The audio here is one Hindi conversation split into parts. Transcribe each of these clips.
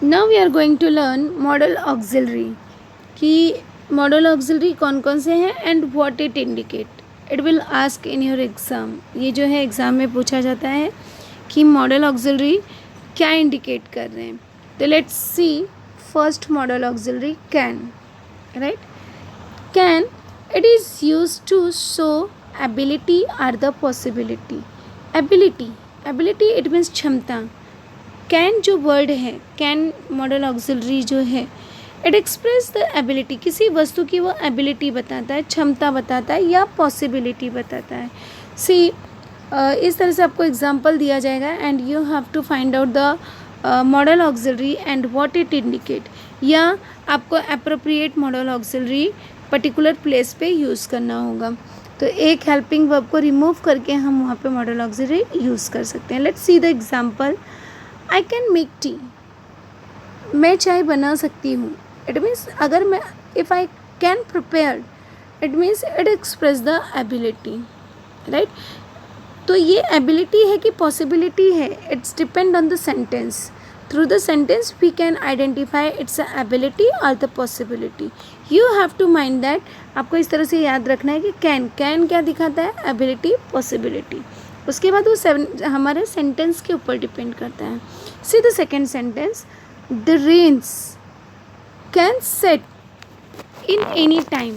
Now we are going to learn modal auxiliary कि मॉडल ऑक्सिलरी कौन कौन से हैं and what it indicate. It will ask in your exam. ये जो है एग्ज़ाम में पूछा जाता है कि मॉडल ऑक्सिलरी क्या इंडिकेट कर रहे हैं. तो let's see first modal auxiliary can. Right, can it is use to show ability or the possibility. Ability it means क्षमता. कैन जो वर्ड है, कैन मॉडल ऑक्सिलरी जो है, इट एक्सप्रेस द एबिलिटी. किसी वस्तु की वो एबिलिटी बताता है, क्षमता बताता है या पॉसिबिलिटी बताता है. सी इस तरह से आपको एग्जांपल दिया जाएगा and you have to find out the modal auxiliary and what it indicate. या आपको appropriate modal auxiliary particular place पे यूज़ करना होगा. तो एक हेल्पिंग वर्ब को रिमूव करके हम वहाँ पे मॉडल ऑक्सिलरी यूज़ कर सकते हैं. Let's see the example. I can make tea. मैं चाय बना सकती हूँ. इट मीन्स अगर मैं if I can prepare, it means it express the ability. Right, तो ये एबिलिटी है कि पॉसिबिलिटी है, it's depend on the sentence. Through the sentence we can identify its ability और the possibility. You have to mind that. आपको इस तरह से याद रखना है कि कैन क्या दिखाता है, एबिलिटी, पॉसिबिलिटी. उसके बाद वो हमारे सेंटेंस के ऊपर डिपेंड करता है. See the second sentence. The rains can set in any time.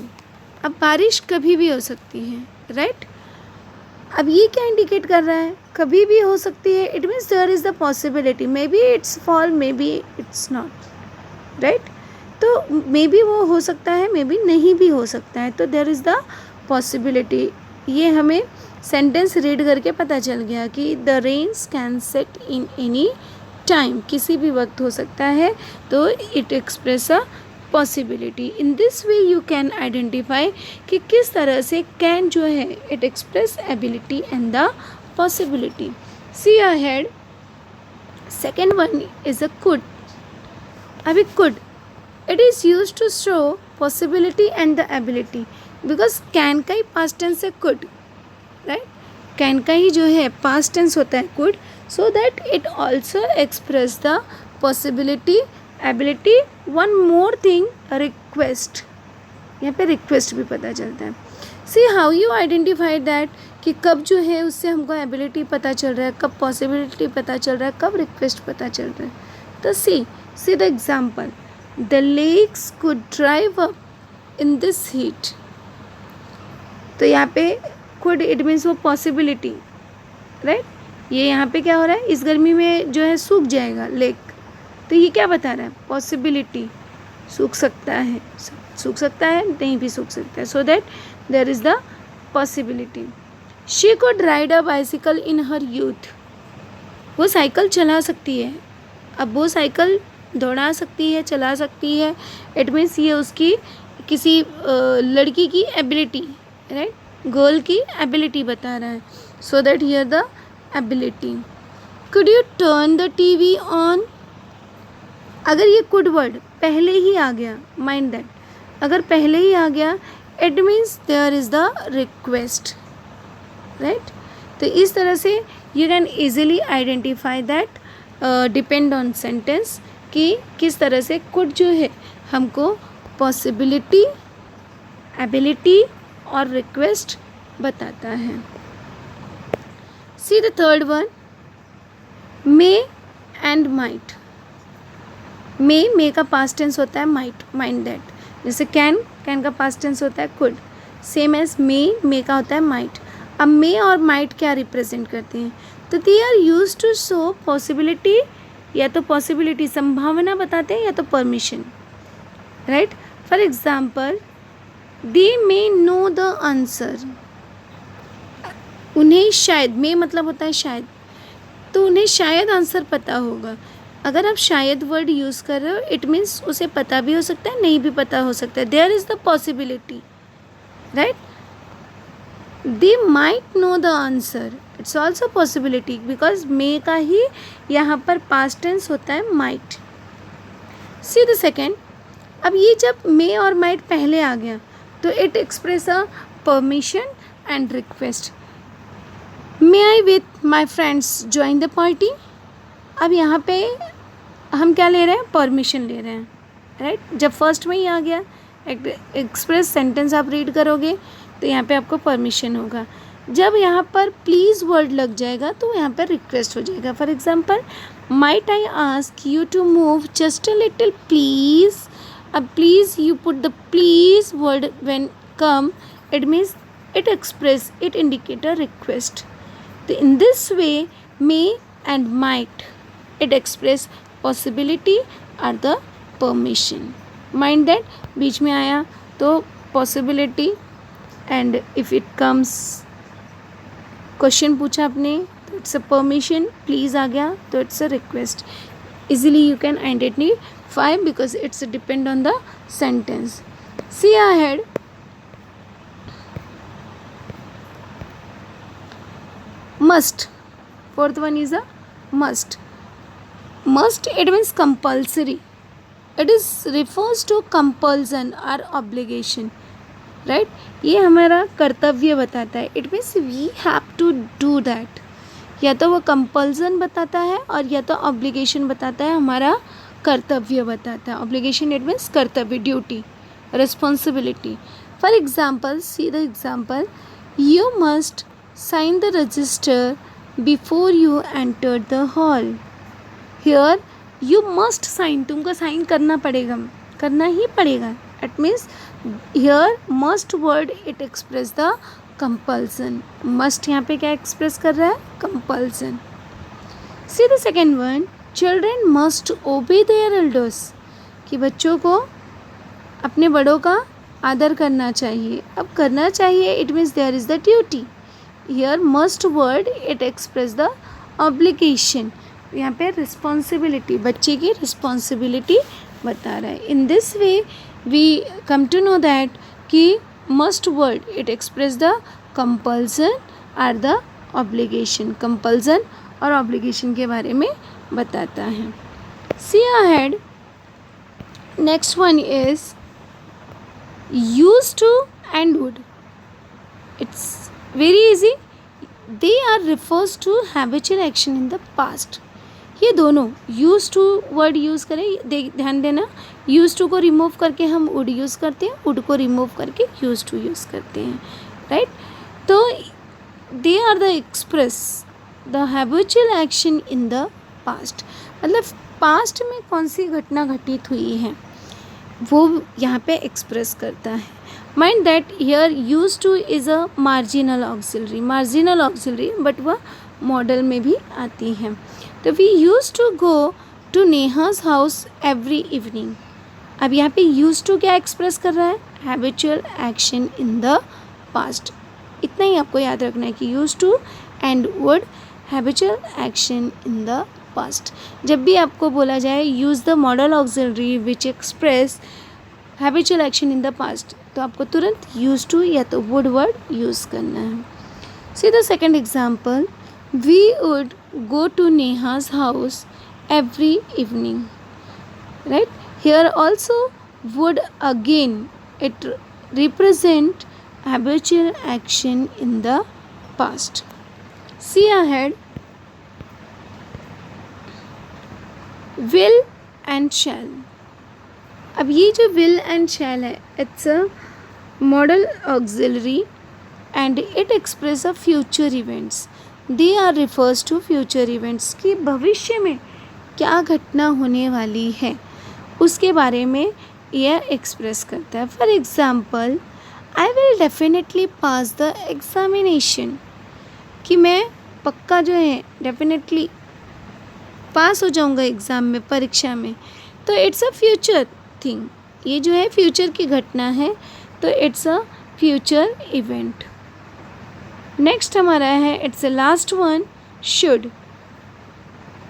अब बारिश कभी भी हो सकती है. राइट, अब ये क्या इंडिकेट कर रहा है, कभी भी हो सकती है. It means there is the possibility. Maybe it's fall, maybe it's not. Right, तो मे बी वो हो सकता है, मे बी नहीं भी हो सकता है. तो देयर इज़ द पॉसिबिलिटी. ये हमें सेंटेंस रीड करके पता चल गया कि the rains can set in any time. किसी भी वक्त हो सकता है. तो it express a possibility. In this way you can identify कि किस तरह से कैन जो है it express ability and the possibility. See ahead. Second one is a could. अभी could it is use to show possibility and the ability. Because can का ही पास्ट टेंस है कुड. राइट, कैन का ही जो है पास्ट टेंस होता है could. So that it also express the possibility, ability. One more thing, request. यहाँ पे रिक्वेस्ट भी पता चलता है. See how you identify that कि कब जो है उससे हमको एबिलिटी पता चल रहा है, कब पॉसिबिलिटी पता चल रहा है, कब रिक्वेस्ट पता चल रहा है. तो see the example. The lakes could drive up in this heat. तो यहाँ पे कुड इट मीन्स वो पॉसिबिलिटी. राइट, ये यहाँ पे क्या हो रहा है, इस गर्मी में जो है सूख जाएगा लेक. तो ये क्या बता रहा है, पॉसिबिलिटी. सूख सकता है, नहीं भी सूख सकता है. So that there is the possibility. She could ride a bicycle in her youth. वो साइकिल चला सकती है. अब वो साइकिल दौड़ा सकती है, चला सकती है. इट मीन्स ये उसकी किसी लड़की की एबिलिटी, राइट, गर्ल की एबिलिटी बता रहा है. So that here the ability. Could U turn the TV on. अगर ये कुड वर्ड पहले ही आ गया, माइंड दैट, अगर पहले ही आ गया it means there is the request. Right, तो इस तरह से you can easily identify that depend on sentence कि किस तरह से कुड जो है हमको पॉसिबिलिटी, एबिलिटी और रिक्वेस्ट बताता है. See the third one. May and might. May का पास्ट टेंस होता है माइट, माइंड दैट. जैसे कैन का पास्ट टेंस होता है कुड. सेम एज मे का होता है माइट. अब मे और माइट क्या रिप्रेजेंट करते हैं, तो they are use to show possibility. या तो पॉसिबिलिटी संभावना बताते हैं या तो permission. Right, for example they may know the answer. उन्हें शायद, मे मतलब होता है शायद, तो उन्हें शायद आंसर पता होगा. अगर आप शायद वर्ड यूज़ कर रहे हो इट मीन्स उसे पता भी हो सकता है, नहीं भी पता हो सकता है. There is the possibility. Right, they might know the answer. It's also possibility because may का ही यहाँ पर पास्ट टेंस होता है माइट. C the second. अब ये जब मे और माइट पहले आ गया तो it express a permission and request. May I with my friends join the party. अब यहाँ पे हम क्या ले रहे हैं, परमिशन ले रहे हैं, राइट। जब फर्स्ट में ही आ गया एक्सप्रेस सेंटेंस आप रीड करोगे तो यहाँ पे आपको परमिशन होगा। जब यहाँ पर प्लीज़ वर्ड लग जाएगा तो यहाँ पर रिक्वेस्ट हो जाएगा। For example, might I ask you to move just a little please. अब please you put the please word when come, it means it express, it indicate a request. So in this way, may and might, it express possibility or the permission. Mind that बीच में आया तो possibility, and if it comes question पूछा आपने तो it's a permission, please आ गया तो it's a request. Easily you can identify because it's depend on the sentence. See ahead. Must. Fourth one is a must. Must, it means compulsory. It is refers to compulsion or obligation, right? ये हमारा कर्तव्य बताता है. It means we have to do that. या तो वो compulsion बताता है और या तो obligation बताता है, हमारा कर्तव्य बताता है. Obligation it means कर्तव्य, duty, responsibility. For example, see the example. You must sign the register before you enter the hall. Here you must sign, तुमको साइन करना पड़ेगा, करना ही पड़ेगा. It means here must word it express the compulsion. Must यहाँ पे क्या express कर रहा है, compulsion. See the second one, children must obey their elders, कि बच्चों को अपने बड़ों का आदर करना चाहिए. अब करना चाहिए it means there is the duty. Here must word it express the obligation. यहाँ पे responsibility, बच्चे की responsibility बता रहा है. In this way we come to know that कि must word it express the compulsion or the obligation. Compulsion और obligation के बारे में बताता है. See ahead. Next one is used to and would. It's very easy. They are refers to habitual action in the past. ये दोनों used to word यूज़ करें, ध्यान देना. used to को रिमूव करके हम would यूज़ करते हैं, would को रिमूव करके used to यूज़ करते हैं, राइट. तो they are the express the habitual action in the past. मतलब पास्ट में कौन सी घटना घटित हुई है वो यहाँ पे एक्सप्रेस करता है. Mind that here used to is a marginal auxiliary, but वह मॉडल में भी आती है. तो we used to go to Neha's house every evening. अब यहाँ पे used to क्या एक्सप्रेस कर रहा है, habitual action in the past. इतना ही आपको याद रखना है कि used to and would habitual action in the past. जब भी आपको बोला जाए use the modal auxiliary which express habitual action in the past, तो आपको तुरंत यूज टू या तो वुड वर्ड यूज़ करना है. See the second example, we would go to Neha's house every evening, right. Here also would again it represent habitual action in the past. See ahead. Will and shall. अब ये जो विल एंड शैल है, it's a modal auxiliary and it express a future events. They are refers to future events, कि भविष्य में क्या घटना होने वाली है उसके बारे में यह एक्सप्रेस करता है. For example, I will definitely pass the examination, कि मैं पक्का जो है डेफिनेटली पास हो जाऊंगा एग्ज़ाम में, परीक्षा में. तो इट्स अ फ्यूचर थिंग, ये जो है फ्यूचर की घटना है, तो it's a future event. Next हमारा है, it's a last one, should.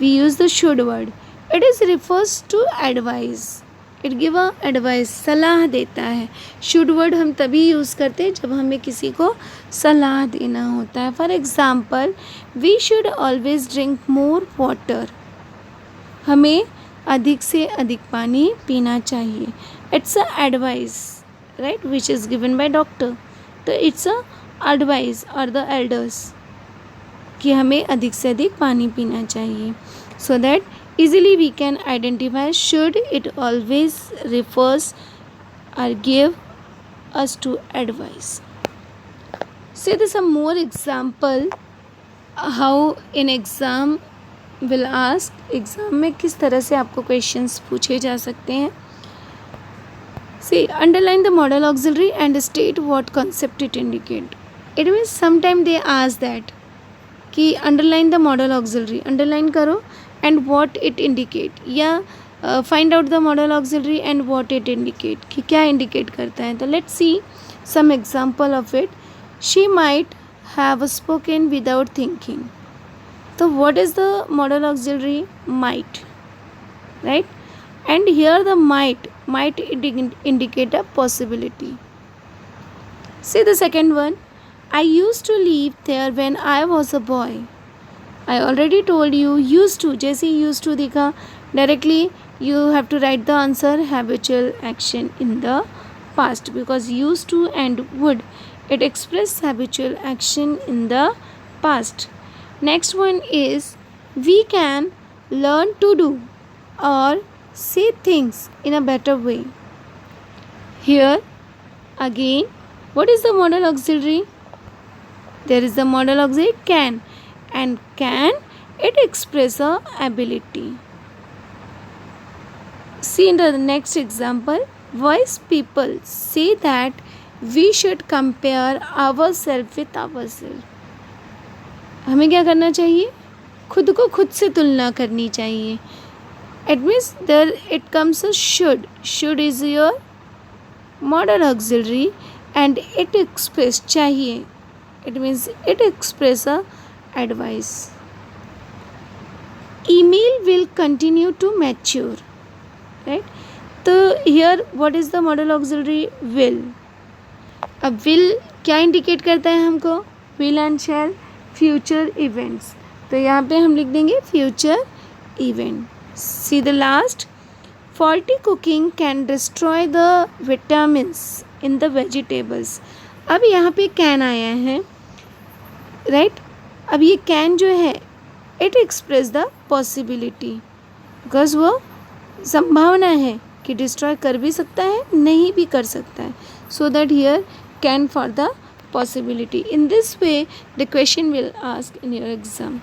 We use the should word. It is refers to advice. It give a advice, सलाह देता है. शुड वर्ड हम तभी यूज़ करते हैं जब हमें किसी को सलाह देना होता है. For example, we should always drink more water. हमें अधिक से अधिक पानी पीना चाहिए. It's a advice, right, which is given by doctor. तो इट्स अ एडवाइस और द एल्डर्स कि हमें अधिक से अधिक पानी पीना चाहिए, so that easily we can identify should it always refers or give us to advice. See this some more example how in exam will ask, exam में किस तरह से आपको क्वेश्चंस पूछे जा सकते हैं. See, underline the modal auxiliary and state what concept it indicate. It means sometime they ask that कि underline the modal auxiliary, underline करो and what it indicate, या find out the modal auxiliary and what it indicate, कि क्या indicate करता है. तो let's see some example of it. She might have spoken without thinking. So what is the modal auxiliary? Might, right? And here the might indicate a possibility. See the second one. I used to live there when I was a boy. I already told you used to, जैसे used to दिखा directly you have to write the answer habitual action in the past, because used to and would it express habitual action in the past. Next one is we can learn to do or say things in a better way. Here again, what is the modal auxiliary? There is the modal auxiliary can, and can it express a ability. See in the next example, wise people say that we should compare ourselves with ourselves. हमें क्या करना चाहिए? खुद को खुद से तुलना करनी चाहिए. It means there it comes a should. Should is your modal auxiliary and it express चाहिए. It means it express a advice. Email will continue to mature, right? तो here what is the modal auxiliary? Will. अब will क्या इंडिकेट करता है हमको? Will and shall, future events. तो यहाँ पे हम लिख देंगे future event. See the last. Faulty cooking can destroy the vitamins in the vegetables. अब यहाँ पे can आया है, right? अब ये can जो है it express the possibility, because वो संभावना है कि डिस्ट्रॉय कर भी सकता है, नहीं भी कर सकता है. So that here can for the possibility. In this way the question will ask in your exam.